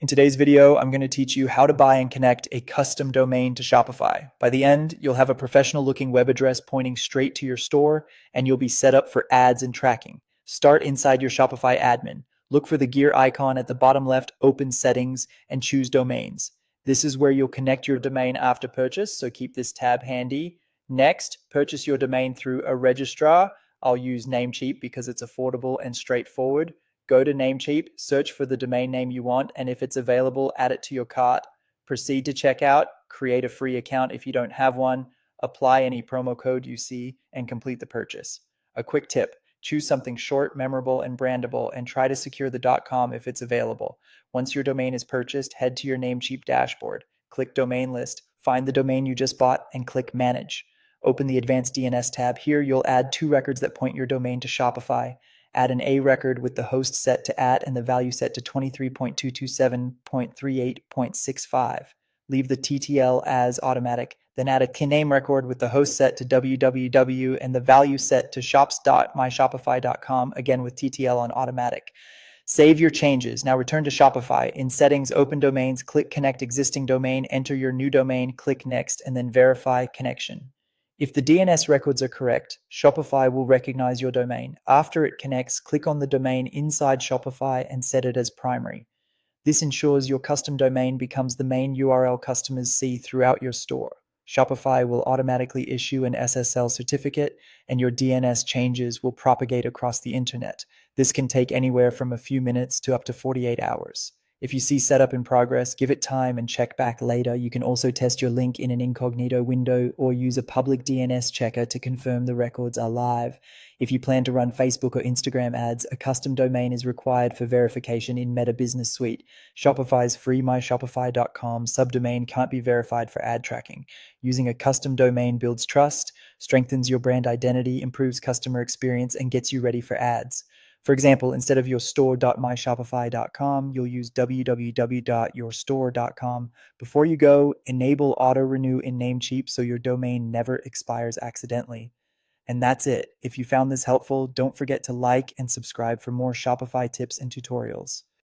In today's video, I'm going to teach you how to buy and connect a custom domain to Shopify. By the end, you'll have a professional looking web address pointing straight to your store, and you'll be set up for ads and tracking. Start inside your Shopify admin. Look for the gear icon at the bottom left, open settings, and choose domains. This is where you'll connect your domain after purchase, so keep this tab handy. Next, purchase your domain through a registrar. I'll use Namecheap because it's affordable and straightforward. Go to Namecheap, search for the domain name you want, and if it's available, add it to your cart. Proceed to checkout, create a free account if you don't have one, apply any promo code you see, and complete the purchase. A quick tip, choose something short, memorable, and brandable, and try to secure the .com if it's available. Once your domain is purchased, head to your Namecheap dashboard, click Domain List, find the domain you just bought, and click Manage. Open the Advanced DNS tab. Here, you'll add 2 records that point your domain to Shopify. Add an A record with the host set to @ and the value set to 23.227.38.65. Leave the TTL as automatic. Then add a name record with the host set to www and the value set to shops.myshopify.com, again with TTL on automatic. Save your changes. Now return to Shopify. In Settings, Open Domains, click Connect Existing Domain, enter your new domain, click Next, and then Verify Connection. If the DNS records are correct, Shopify will recognize your domain. After it connects, click on the domain inside Shopify and set it as primary. This ensures your custom domain becomes the main URL customers see throughout your store. Shopify will automatically issue an SSL certificate, and your DNS changes will propagate across the internet. This can take anywhere from a few minutes to up to 48 hours. If you see setup in progress, give it time and check back later. You can also test your link in an incognito window or use a public DNS checker to confirm the records are live. If you plan to run Facebook or Instagram ads, a custom domain is required for verification in Meta Business Suite. Shopify's free myshopify.com subdomain can't be verified for ad tracking. Using a custom domain builds trust, strengthens your brand identity, improves customer experience, and gets you ready for ads. For example, instead of your store.myshopify.com, you'll use www.yourstore.com. Before you go, enable auto renew in Namecheap so your domain never expires accidentally. And that's it. If you found this helpful, don't forget to like and subscribe for more Shopify tips and tutorials.